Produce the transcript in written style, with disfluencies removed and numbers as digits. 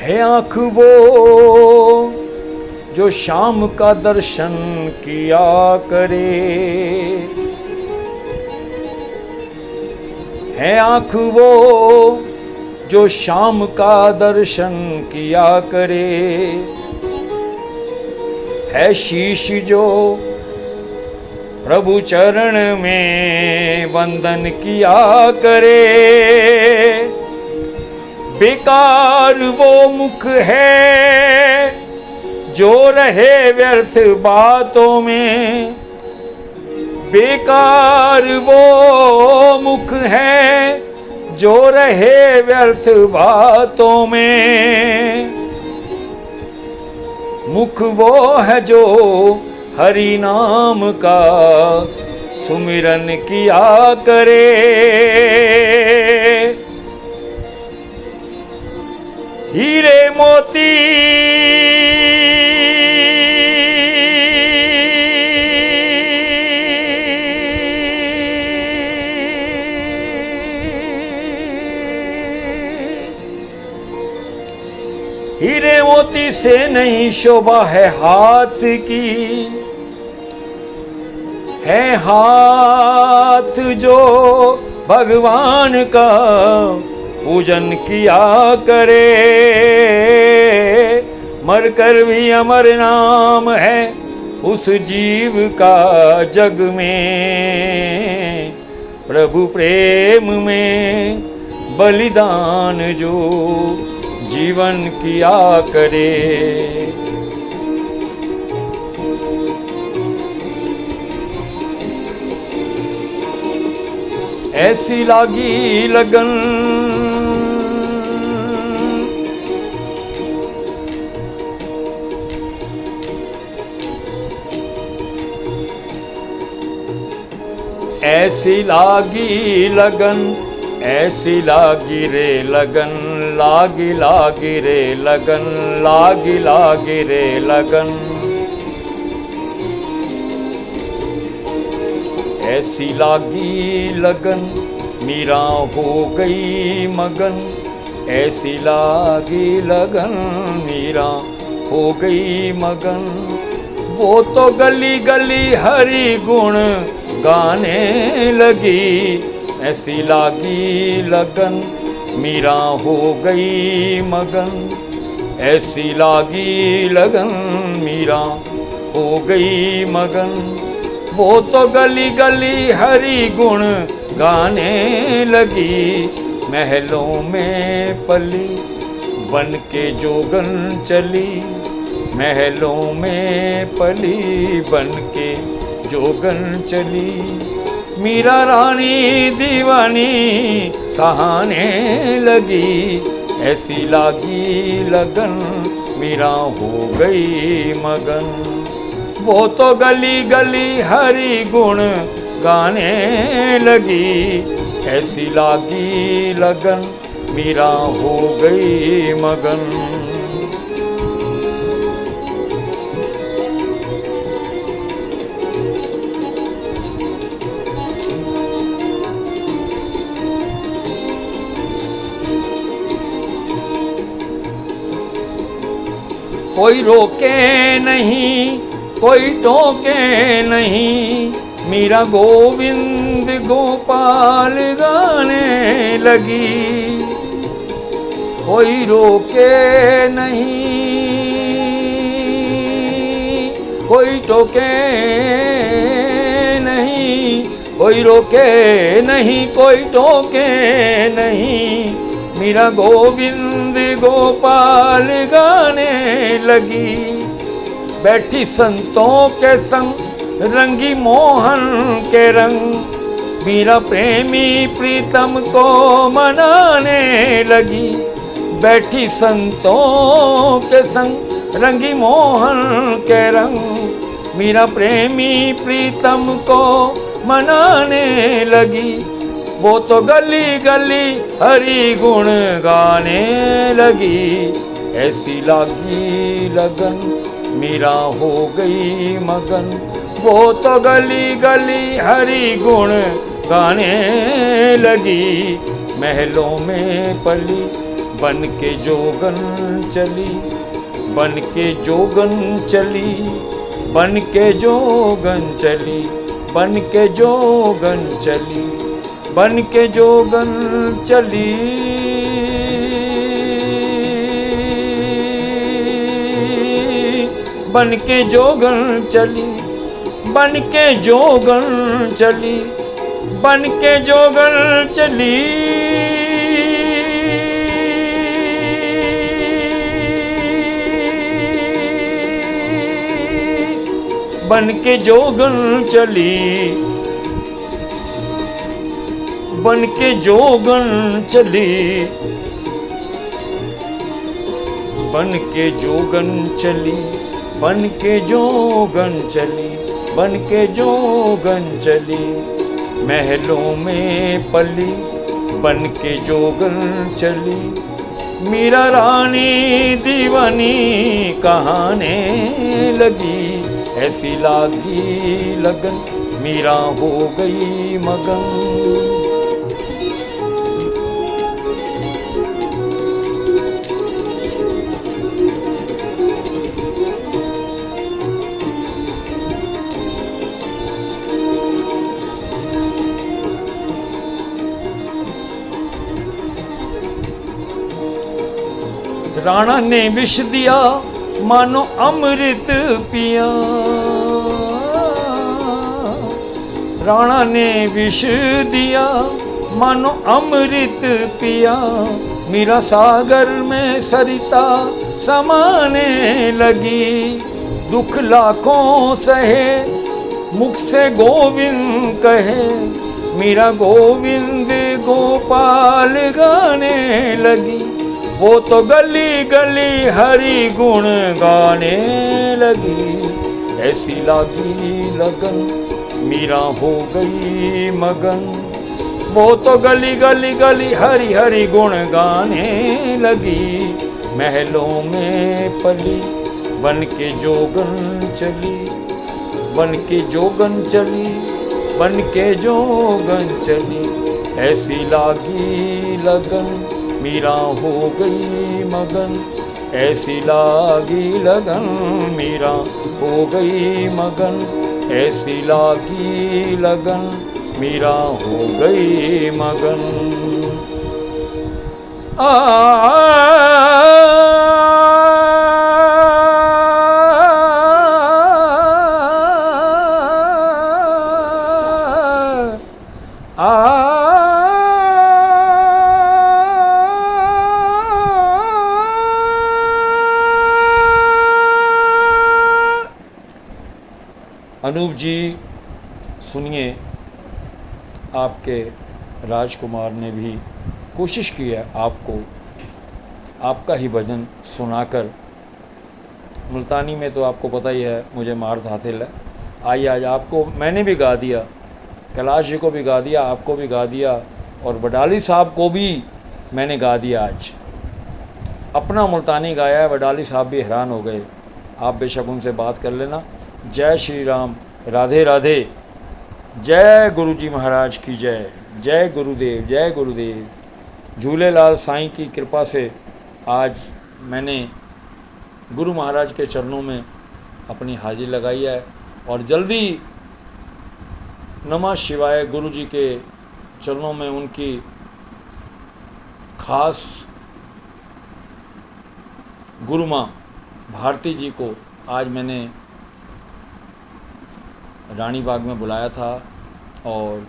है आँख वो जो शाम का दर्शन किया करे, है आँख वो जो शाम का दर्शन किया करे, है शीश जो प्रभु चरण में वंदन किया करे। बेकार वो मुख है जो रहे व्यर्थ बातों में, बेकार वो मुख है जो रहे व्यर्थ बातों में। मुख वो है जो हरि नाम का सुमिरन किया करे। हीरे मोती हीरे मोती से नहीं शोभा है हाथ की, है हाथ जो भगवान का पूजन किया करे। मरकर भी अमर नाम है उस जीव का जग में, प्रभु प्रेम में बलिदान जो जीवन किया करे। ऐसी लागी लगन ऐसी लागी लगन, ऐसी लागी रे लगन, लागी लागी रे लगन, लागी लागी रे लगन। ऐसी लागी लगन मीरा हो गई मगन, ऐसी लागी लगन मीरा हो गई मगन। वो तो गली गली हरि गुण गाने लगी, ऐसी लागी लगन मीरा हो गई मगन, ऐसी लागी लगन मीरा हो गई मगन। वो तो गली गली हरि गुण गाने लगी, महलों में पली बन के जोगन चली, महलों में पली बन के जोगन चली। मीरा रानी दीवानी कहाने लगी, ऐसी लागी लगन मीरा हो गई मगन। वो तो गली गली हरि गुण गाने लगी, ऐसी लागी लगन मीरा हो गई मगन। कोई रोके नहीं, कोई टोके नहीं, मीरा गोविंद गोपाल गाने लगी। कोई रोके नहीं, कोई टोके नहीं, कोई रोके नहीं, कोई टोके नहीं, मीरा गोविंद गोपाल गाने लगी। बैठी संतों के संग रंगी मोहन के रंग, मीरा प्रेमी प्रीतम को मनाने लगी। बैठी संतों के संग रंगी मोहन के रंग, मीरा प्रेमी प्रीतम को मनाने लगी। वो तो गली गली हरि गुण गाने लगी, ऐसी लागी लगन मीरा हो गई मगन। वो तो गली गली हरि गुण गाने लगी, महलों में पली बन के जोगन चली, बन के जोगन चली, बन के जोगन चली, बन के जोगन चली, बन के जोगन चली, बन के जोगन चली, बन के जोगन चली, बन के जोगन चली, बन के जोगन चली, बन के जोगन चली, बन के जोगन चली, बन के जोगन चली, बन के जोगन चली, महलों में पली, बन के जोगन चली, मीरा रानी दीवानी कहाने लगी, ऐसी लागी लगन मीरा हो गई मगन। राणा ने विष दिया मानो अमृत पिया, राणा ने विष दिया मानो अमृत पिया, मीरा सागर में सरिता समाने लगी, दुख लाखों सहे मुख से गोविंद कहे, मीरा गोविंद गोपाल गाने लगी, वो तो गली गली हरि गुण गाने लगी, ऐसी लागी लगन मीरा हो गई मगन, वो तो गली गली गली हरि हरि गुण गाने लगी, महलों में पली, बन के जोगन चली, बन के जोगन चली, बन के जोगन चली, ऐसी लागी लगन मीरा हो गई मगन, ऐसी लागी लगन मीरा हो गई मगन, ऐसी लागी लगन मीरा हो गई मगन। अनूप जी सुनिए, आपके राजकुमार ने भी कोशिश की है आपको आपका ही भजन सुनाकर। मुल्तानी में तो आपको पता ही है मुझे मार्द हासिल है। आइए आज आपको मैंने भी गा दिया, कैलाश जी को भी गा दिया, आपको भी गा दिया, और वडाली साहब को भी मैंने गा दिया। आज अपना मुल्तानी गाया है, वडाली साहब भी हैरान हो गए। आप बेशक उनसे बात कर लेना। जय श्री राम, राधे राधे, जय गुरु जी महाराज की जय, जय गुरुदेव, जय गुरुदेव। झूलेलाल साईं की कृपा से आज मैंने गुरु महाराज के चरणों में अपनी हाजिरी लगाई है, और जल्दी नमः शिवाय गुरु जी के चरणों में उनकी खास गुरु माँ भारती जी को आज मैंने रानी बाग में बुलाया था, और